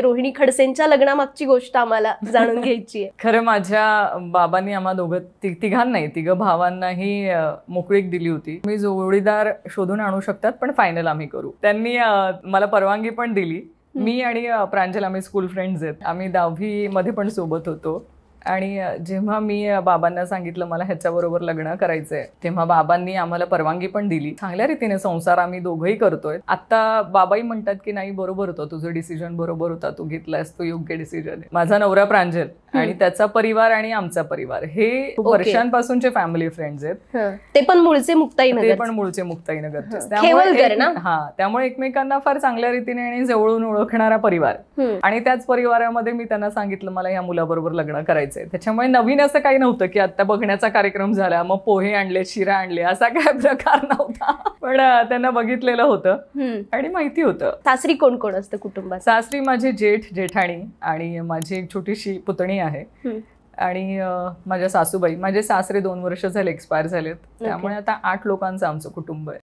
रोहिणी खडसेंच्या लग्नामागची गोष्ट आम्हाला जाणून घ्यायची आहे. खरं माझ्या बाबांनी आम्हा तिघ भावांनाही मोकळीक दिली होती. मी जोडीदार शोधून आणू शकतात पण फायनल आम्ही करू. त्यांनी मला परवानगी पण दिली. मी आणि प्रांजल आम्ही स्कूल फ्रेंड्स आहेत. आम्ही 10वी मध्ये पण सोबत होतो. आणि जेव्हा मी बाबांना सांगितलं मला ह्याच्याबरोबर लग्न करायचंय तेव्हा बाबांनी आम्हाला परवानगी पण दिली. चांगल्या रीतीने संसार आम्ही दोघंही करतोय. आता बाबाही म्हणतात की नाही बरोबर होतं तुझं डिसिजन, बरोबर होता तू घेतलास तो योग्य डिसिजन आहे. माझा नवरा प्रांजल आणि त्याचा परिवार आणि आमचा परिवार हे खूप वर्षांपासूनचे फॅमिली फ्रेंड्स आहेत. ते पण मूळचे मुक्ताईनगरचे. त्यामुळे एकमेकांना फार चांगल्या रीतीने आणि जवळून ओळखणारा परिवार. आणि त्याच परिवारामध्ये मी त्यांना सांगितलं मला या मुलाबरोबर लग्न करायचं. त्याच्यामुळे नवीन असं काही नव्हतं की आता बघण्याचा कार्यक्रम झाला मग पोहे आणले शिरा आणले असा काय प्रकार नव्हता. पण त्यांना बघितलेलं होतं आणि माहिती होतं. सासरी कोण कोण असतं कुटुंबात? सासरी माझे जेठ जेठाणी आणि माझी एक छोटीशी पुतणी आहे. आणि माझ्या सासूबाई. माझे सासरे 2 वर्ष झाले एक्सपायर झालेत. त्यामुळे आता 8 लोकांचं आमचं कुटुंब आहे.